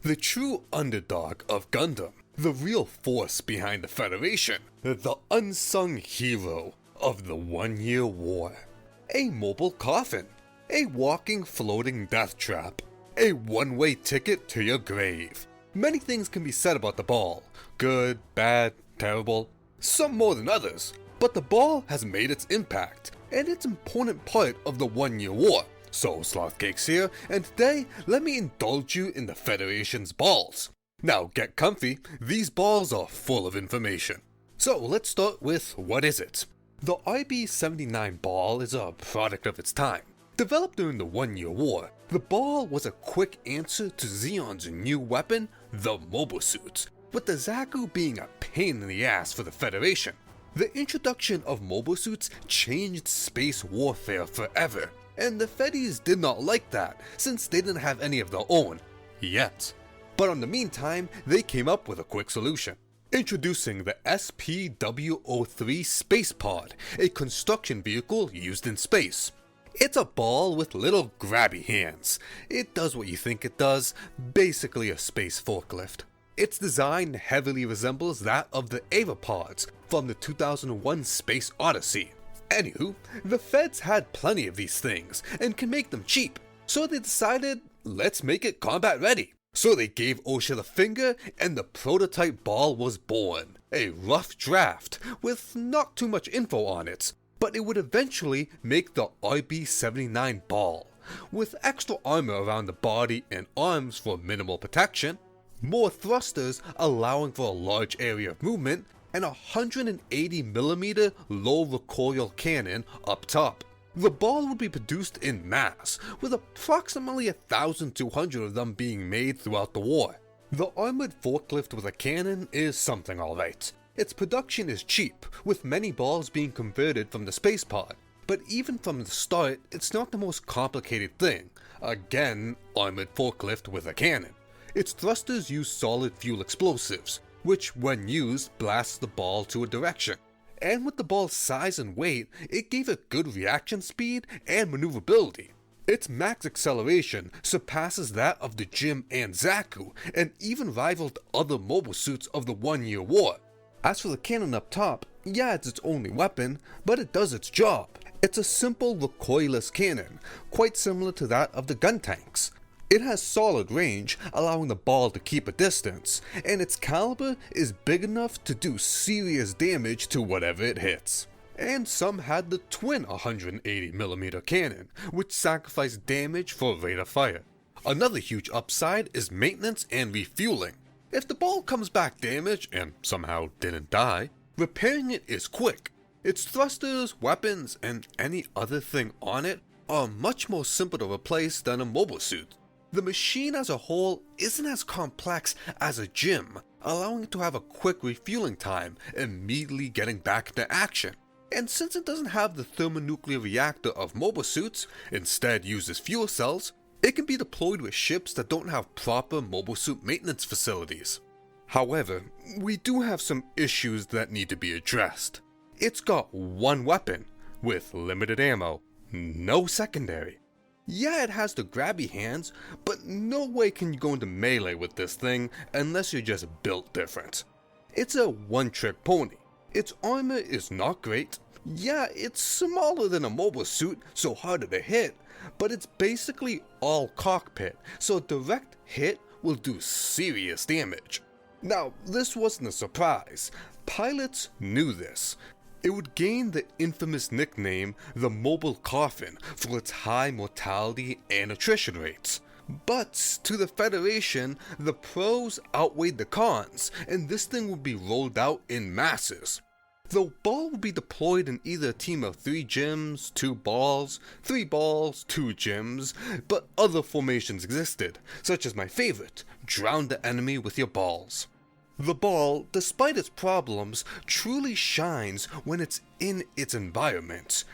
the true underdog of Gundam, the real force behind the Federation, the unsung hero of the 1 Year War. A mobile coffin, a walking floating death trap, a one-way ticket to your grave. Many things can be said about the ball, good, bad, terrible, some more than others, but the ball has made its impact, and it's an important part of the 1 Year War. So Slothcake's here, and today, let me indulge you in the Federation's balls. Now get comfy, these balls are full of information. So let's start with what is it? The IB-79 ball is a product of its time. Developed during the 1 Year War, the ball was a quick answer to Zeon's new weapon, the mobile suits, with the zaku being a pain in the ass for the Federation. The introduction of mobile suits changed space warfare forever, and the Feddies did not like that since they didn't have any of their own, yet. But in the meantime, they came up with a quick solution. Introducing the SPW-03 Space Pod, a construction vehicle used in space. It's a ball with little grabby hands. It does what you think it does, basically a space forklift. Its design heavily resembles that of the Ava Pods from the 2001 Space Odyssey. Anywho, the Feds had plenty of these things and can make them cheap, so they decided, let's make it combat ready. So they gave OSHA the finger and the prototype ball was born. A rough draft with not too much info on it, but it would eventually make the IB-79 ball, with extra armor around the body and arms for minimal protection, more thrusters allowing for a large area of movement, and a 180mm low recoil cannon up top. The ball would be produced in mass, with approximately 1,200 of them being made throughout the war. The armored forklift with a cannon is something alright. Its production is cheap, with many balls being converted from the space pod, but even from the start, it's not the most complicated thing. Again, armored forklift with a cannon. Its thrusters use solid fuel explosives, which when used blasts the ball to a direction. And with the ball's size and weight, it gave it good reaction speed and maneuverability. Its max acceleration surpasses that of the Jim and Zaku, and even rivaled other mobile suits of the 1 Year War. As for the cannon up top, yeah, it's its only weapon, but it does its job. It's a simple recoilless cannon, quite similar to that of the gun tanks. It has solid range, allowing the ball to keep a distance, and its caliber is big enough to do serious damage to whatever it hits. And some had the twin 180mm cannon, which sacrificed damage for rate of fire. Another huge upside is maintenance and refueling. If the ball comes back damaged and somehow didn't die, repairing it is quick. Its thrusters, weapons, and any other thing on it are much more simple to replace than a mobile suit. The machine as a whole isn't as complex as a gym, allowing it to have a quick refueling time, immediately getting back into action. And since it doesn't have the thermonuclear reactor of mobile suits, instead uses fuel cells, it can be deployed with ships that don't have proper mobile suit maintenance facilities. However, we do have some issues that need to be addressed. It's got one weapon, with limited ammo, no secondary. Yeah, it has the grabby hands, but no way can you go into melee with this thing unless you're just built different. It's a one-trick pony. Its armor is not great. Yeah, it's smaller than a mobile suit, so harder to hit, but it's basically all cockpit, so a direct hit will do serious damage. Now, this wasn't a surprise. Pilots knew this. It would gain the infamous nickname, the Mobile Coffin, for its high mortality and attrition rates. But to the Federation, the pros outweighed the cons, and this thing would be rolled out in masses. The ball would be deployed in either a team of 3 gyms, 2 balls, 3 balls, 2 gyms, but other formations existed, such as my favorite, drown the enemy with your balls. The ball, despite its problems, truly shines when it's in its environment.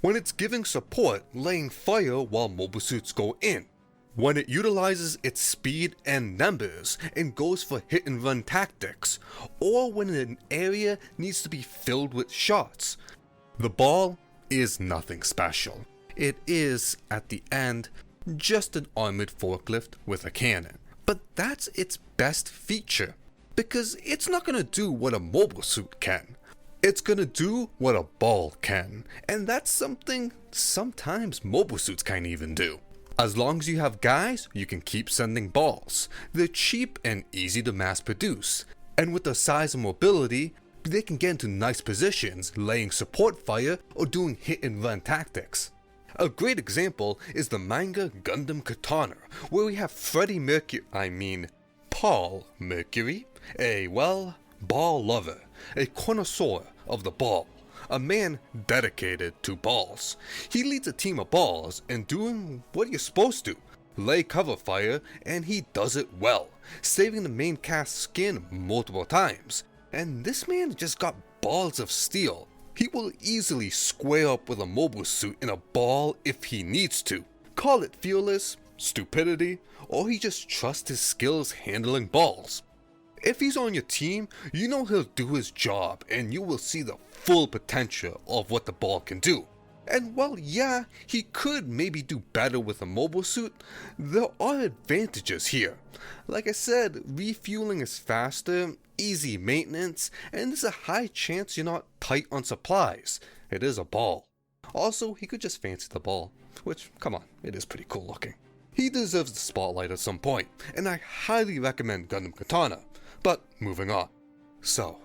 When it's giving support, laying fire while mobile suits go in. When it utilizes its speed and numbers and goes for hit and run tactics. Or when an area needs to be filled with shots. The ball is nothing special. It is, at the end, just an armored forklift with a cannon. but that's its best feature, because it's not gonna do what a mobile suit can. It's gonna do what a ball can, and that's something sometimes mobile suits can't even do. As long as you have guys, you can keep sending balls. They're cheap and easy to mass produce, and with their size and mobility, they can get into nice positions, laying support fire or doing hit and run tactics. A great example is the manga Gundam Katana, where we have Paul Mercury, ball lover, a connoisseur of the ball, a man dedicated to balls. He leads a team of balls and doing what you're supposed to, lay cover fire, and he does it well, saving the main cast's skin multiple times. And this man just got balls of steel. He will easily square up with a mobile suit in a ball if he needs to. Call it fearless, stupidity, or he just trusts his skills handling balls. If he's on your team, you know he'll do his job and you will see the full potential of what the ball can do. And while yeah, he could maybe do better with a mobile suit, there are advantages here. Like I said, refueling is faster, easy maintenance, and there's a high chance you're not tight on supplies. It is a ball. Also, he could just fancy the ball, which, come on, it is pretty cool looking. He deserves the spotlight at some point, and I highly recommend Gundam Katana. But moving on. So,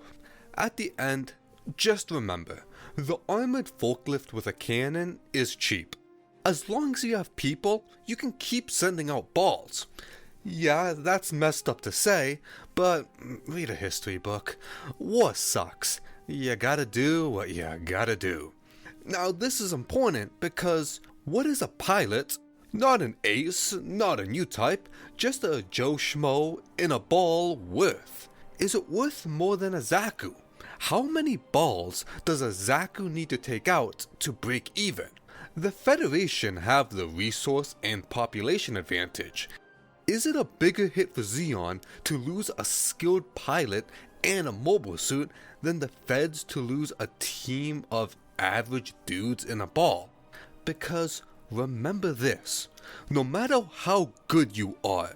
at the end, just remember, the armored forklift with a cannon is cheap. As long as you have people, you can keep sending out balls. Yeah, that's messed up to say, but read a history book. War sucks. You gotta do what you gotta do. Now this is important because what is a pilot? Not an ace, not a new type, just a Joe Schmo in a ball worth. Is it worth more than a zaku? How many balls does a zaku need to take out to break even? The Federation have the resource and population advantage. Is it a bigger hit for Zeon to lose a skilled pilot and a mobile suit than the Feds to lose a team of average dudes in a ball? Because remember this, no matter how good you are,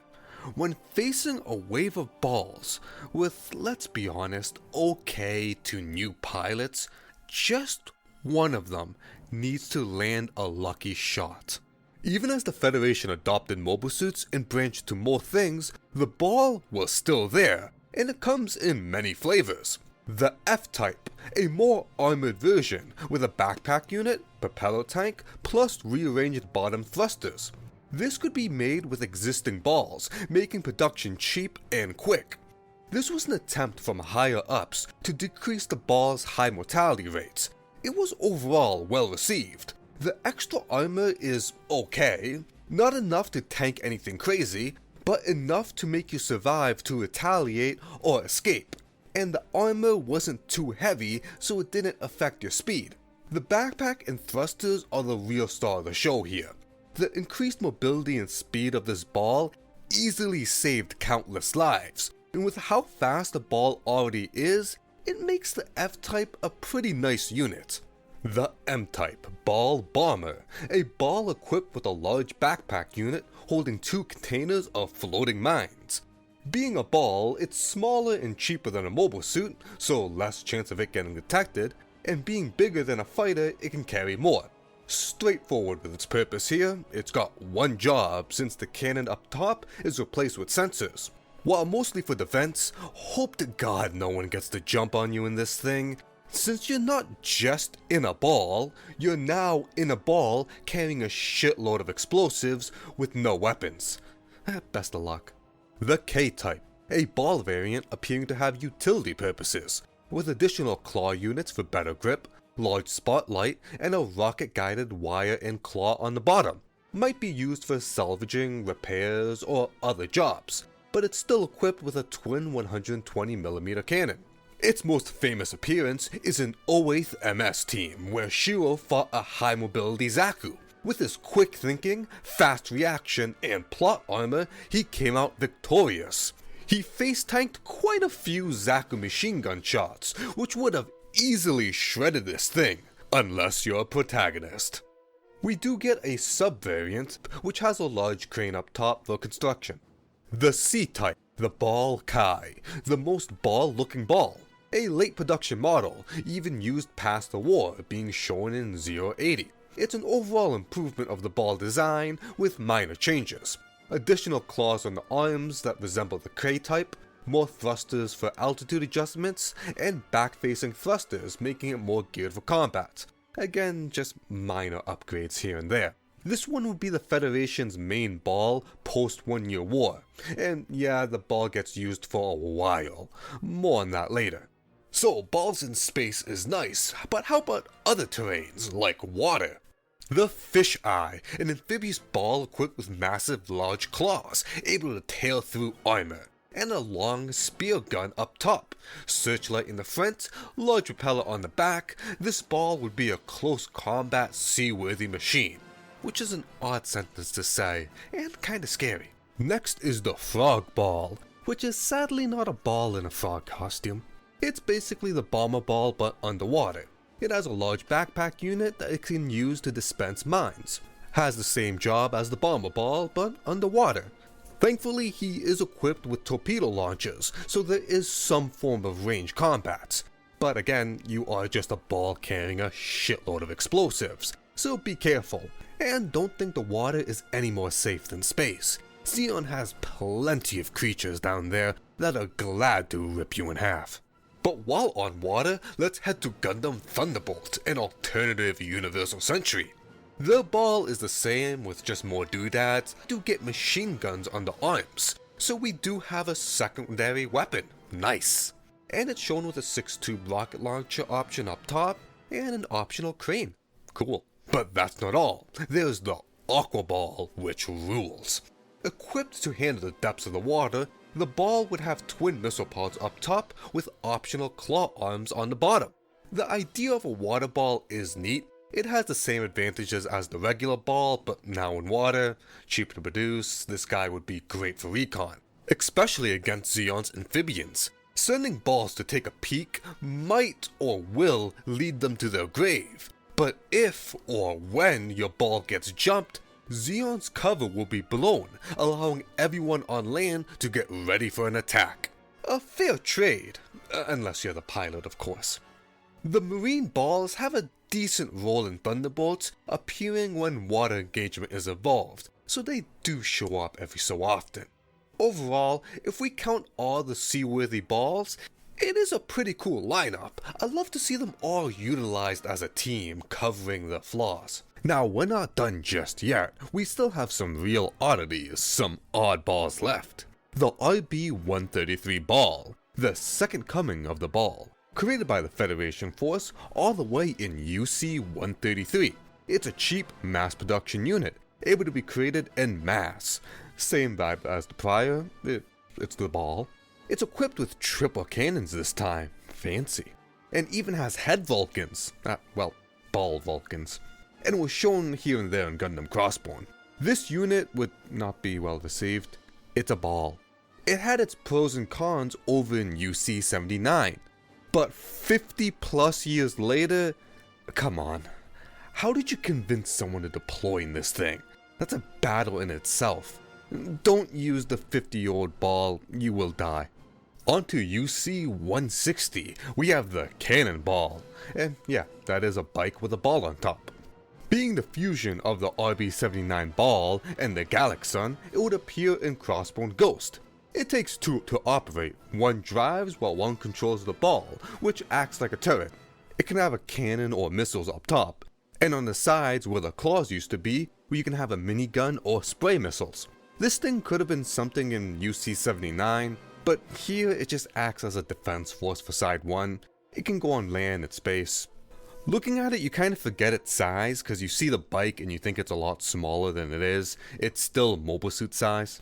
when facing a wave of balls with, let's be honest, okay to new pilots, just one of them needs to land a lucky shot. Even as the Federation adopted mobile suits and branched to more things, the ball was still there, and it comes in many flavors. The F-Type, a more armored version with a backpack unit, propeller tank, plus rearranged bottom thrusters. This could be made with existing balls, making production cheap and quick. This was an attempt from higher ups to decrease the ball's high mortality rates. It was overall well received. The extra armor is okay, not enough to tank anything crazy, but enough to make you survive to retaliate or escape. And the armor wasn't too heavy, so it didn't affect your speed. The backpack and thrusters are the real star of the show here. The increased mobility and speed of this ball easily saved countless lives, and with how fast the ball already is, it makes the F-Type a pretty nice unit. The M-Type Ball Bomber, a ball equipped with a large backpack unit holding 2 containers of floating mines. Being a ball, it's smaller and cheaper than a mobile suit, so less chance of it getting detected, and being bigger than a fighter, it can carry more. Straightforward with its purpose here, it's got one job since the cannon up top is replaced with sensors. While mostly for defense, hope to God no one gets the jump on you in this thing. Since you're not just in a ball, you're now in a ball carrying a shitload of explosives with no weapons. Best of luck. The K-Type, a ball variant appearing to have utility purposes, with additional claw units for better grip, large spotlight, and a rocket-guided wire and claw on the bottom. Might be used for salvaging, repairs, or other jobs, but it's still equipped with a twin 120mm cannon. Its most famous appearance is in 08th MS Team, where Shiro fought a high-mobility Zaku. With his quick thinking, fast reaction, and plot armor, he came out victorious. He face-tanked quite a few Zaku machine gun shots, which would have easily shredded this thing, unless you're a protagonist. We do get a sub-variant, which has a large crane up top for construction. The C-Type, the Ball Kai, the most ball-looking ball. A late production model, even used past the war, being shown in 080. It's an overall improvement of the ball design with minor changes. Additional claws on the arms that resemble the K-Type, more thrusters for altitude adjustments, and back-facing thrusters making it more geared for combat. Again, just minor upgrades here and there. This one would be the Federation's main ball post 1 year war, and yeah, the ball gets used for a while. More on that later. So, balls in space is nice, but how about other terrains, like water? The Fish Eye, an amphibious ball equipped with massive large claws, able to tear through armor, and a long spear gun up top. Searchlight in the front, large propeller on the back, this ball would be a close combat seaworthy machine. Which is an odd sentence to say, and kinda scary. Next is the Frog Ball, which is sadly not a ball in a frog costume. It's basically the bomber ball but underwater. It has a large backpack unit that it can use to dispense mines. Has the same job as the bomber ball but underwater. Thankfully, he is equipped with torpedo launchers, so there is some form of range combat. But again, you are just a ball carrying a shitload of explosives, so be careful. And don't think the water is any more safe than space. Zeon has plenty of creatures down there that are glad to rip you in half. But while on water, let's head to Gundam Thunderbolt, an alternative universal century. The ball is the same with just more doodads to get machine guns on the arms, so we do have a secondary weapon, nice. And it's shown with a 6-tube rocket launcher option up top and an optional crane, cool. But that's not all, there's the Aqua Ball, which rules. Equipped to handle the depths of the water, the ball would have twin missile pods up top with optional claw arms on the bottom. The idea of a water ball is neat. It has the same advantages as the regular ball, but now in water, cheap to produce, this guy would be great for recon, especially against Zeon's Amphibians. Sending balls to take a peek might or will lead them to their grave, but if or when your ball gets jumped, Zeon's cover will be blown, allowing everyone on land to get ready for an attack. A fair trade, unless you're the pilot of course. The marine balls have a decent role in Thunderbolts, appearing when water engagement is involved, so they do show up every so often. Overall, if we count all the seaworthy balls, it is a pretty cool lineup. I love to see them all utilized as a team, covering their flaws. Now, we're not done just yet. We still have some real oddities, some oddballs left. The RB-133 ball, the second coming of the ball. Created by the Federation Force all the way in UC-133. It's a cheap mass production unit, able to be created en masse. Same vibe as the prior, it's the ball. It's equipped with triple cannons this time, fancy. And even has head Vulcans, ball Vulcans. And it was shown here and there in Gundam Crossbone. This unit would not be well received. It's a ball. It had its pros and cons over in UC 79. But 50 plus years later, come on. How did you convince someone to deploy in this thing? That's a battle in itself. Don't use the 50-year-old ball, you will die. Onto UC 160, we have the Cannonball. And yeah, that is a bike with a ball on top. Being the fusion of the RB-79 ball and the Galaxon, it would appear in Crossbone Ghost. It takes two to operate. One drives while one controls the ball, which acts like a turret. It can have a cannon or missiles up top, and on the sides where the claws used to be, where you can have a minigun or spray missiles. This thing could have been something in UC-79, but here it just acts as a defense force for Side 1. It can go on land and space. Looking at it, you kind of forget its size, because you see the bike and you think it's a lot smaller than it is. It's still mobile suit size.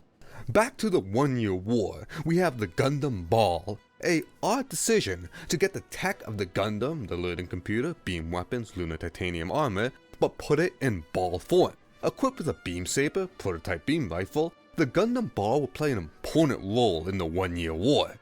Back to the 1 year war, we have the Gundam Ball. A odd decision to get the tech of the Gundam, the learning computer, beam weapons, lunar titanium armor, but put it in ball form. Equipped with a beam saber, prototype beam rifle, the Gundam Ball will play an important role in the 1 year war.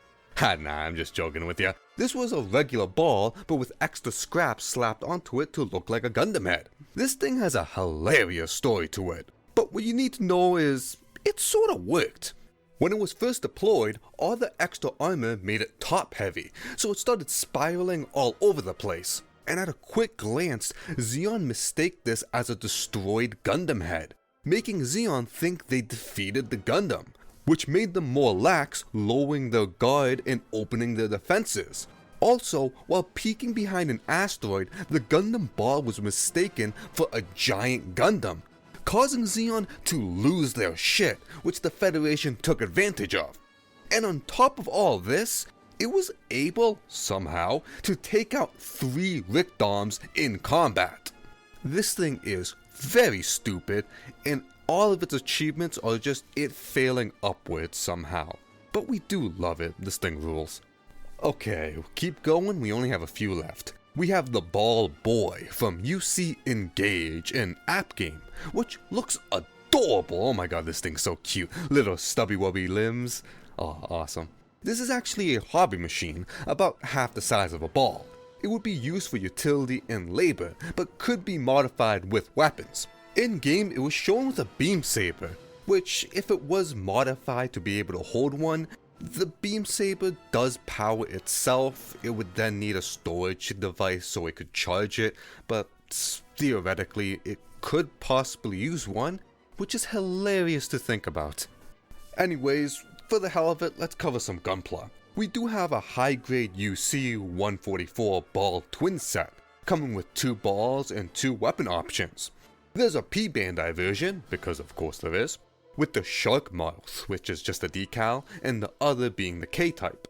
Nah, I'm just joking with ya. This was a regular ball, but with extra scraps slapped onto it to look like a Gundam head. This thing has a hilarious story to it, but what you need to know is, it sorta worked. When it was first deployed, all the extra armor made it top heavy, so it started spiraling all over the place. And at a quick glance, Zeon mistaked this as a destroyed Gundam head, making Zeon think they defeated the Gundam, which made them more lax, lowering their guard and opening their defenses. Also, while peeking behind an asteroid, the Gundam ball was mistaken for a giant Gundam, causing Zeon to lose their shit, which the Federation took advantage of. And on top of all this, it was able, somehow, to take out 3 Richtdoms in combat. This thing is very stupid, and all of its achievements are just it failing upwards somehow. But we do love it, this thing rules. Okay, keep going, we only have a few left. We have the Ball Boy from U.C Engage, an app game, which looks adorable. Oh my god, this thing's so cute. Little stubby wubby limbs. Oh, awesome. This is actually a hobby machine, about half the size of a ball. It would be used for utility and labor, but could be modified with weapons. In game, it was shown with a beam saber, which, if it was modified to be able to hold one, the beam saber does power itself. It would then need a storage device so it could charge it, but theoretically it could possibly use one, which is hilarious to think about. Anyways, for the hell of it, let's cover some Gunpla. We do have a high-grade UC 144 ball twin set, coming with 2 balls and 2 weapon options. There's a P-Bandai version, because of course there is, with the shark mouth, which is just a decal, and the other being the K-type.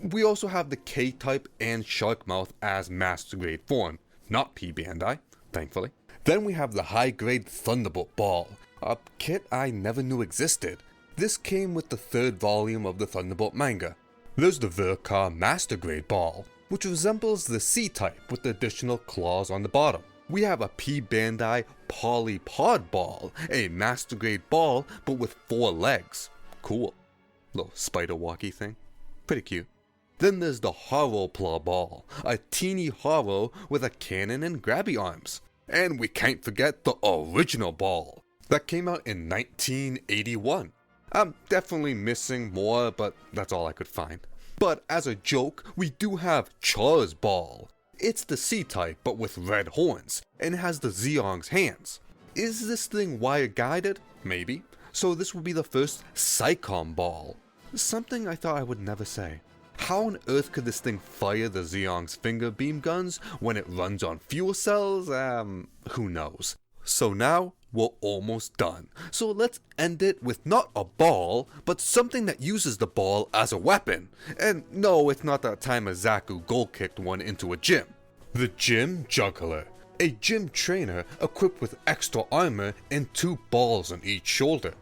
We also have the K-type and shark mouth as master grade form, not P-Bandai, thankfully. Then we have the high-grade Thunderbolt ball, a kit I never knew existed. This came with the 3rd volume of the Thunderbolt manga. There's the Verkar master grade ball, which resembles the C-type with the additional claws on the bottom. We have a P-Bandai Polypod ball, a master grade ball but with 4 legs. Cool. Little spider walkie thing. Pretty cute. Then there's the Horopla ball, a teeny horo with a cannon and grabby arms. And we can't forget the original ball, that came out in 1981. I'm definitely missing more, but that's all I could find. But as a joke, we do have Char's ball. It's the C-type, but with red horns, and it has the Zeong's hands. Is this thing wire-guided? Maybe. So this would be the first Psycom ball. Something I thought I would never say. How on earth could this thing fire the Zeong's finger beam guns when it runs on fuel cells? Who knows. So now, we're almost done. So let's end it with not a ball, but something that uses the ball as a weapon. And no, it's not that time a Zaku goal-kicked one into a gym. The Gym Juggler. A gym trainer equipped with extra armor and 2 balls on each shoulder.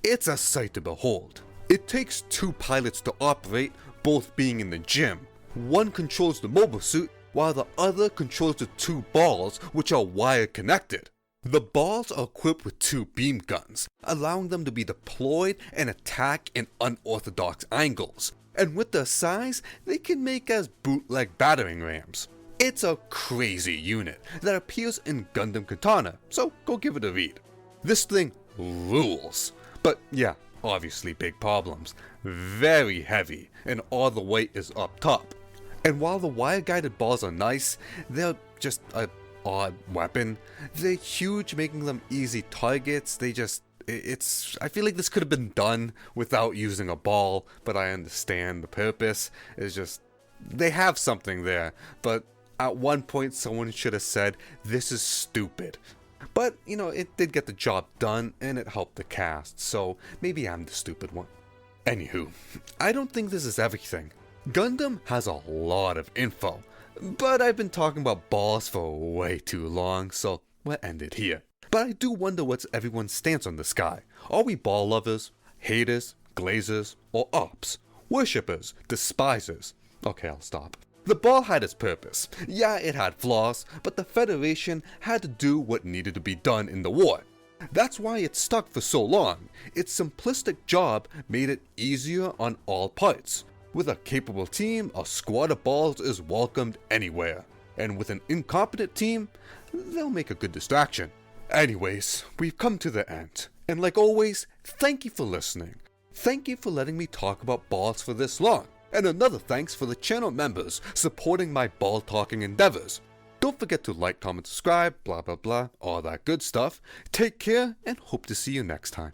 It's a sight to behold. It takes 2 pilots to operate, both being in the gym. One controls the mobile suit, while the other controls the 2 balls, which are wire connected. The balls are equipped with 2 beam guns, allowing them to be deployed and attack in unorthodox angles, and with their size, they can make as bootleg battering rams. It's a crazy unit that appears in Gundam Katana, so go give it a read. This thing rules, but yeah, obviously big problems. Very heavy, and all the weight is up top. And while the wire-guided balls are nice, they're just a odd weapon. They're huge, making them easy targets. I feel like this could have been done without using a ball, but I understand the purpose. It's just, they have something there, but at one point someone should have said, this is stupid. But, you know, it did get the job done, and it helped the cast, so maybe I'm the stupid one. Anywho, I don't think this is everything. Gundam has a lot of info, but I've been talking about balls for way too long, so we'll end it here. But I do wonder what's everyone's stance on this guy. Are we ball lovers, haters, glazers, or ops? Worshippers, despisers? Okay, I'll stop. The ball had its purpose. Yeah, it had flaws, but the Federation had to do what needed to be done in the war. That's why it stuck for so long. Its simplistic job made it easier on all parts. With a capable team, a squad of balls is welcomed anywhere. And with an incompetent team, they'll make a good distraction. Anyways, we've come to the end. And like always, thank you for listening. Thank you for letting me talk about balls for this long, and another thanks for the channel members supporting my ball talking endeavors. Don't forget to like, comment, subscribe, blah blah blah, all that good stuff. Take care and hope to see you next time.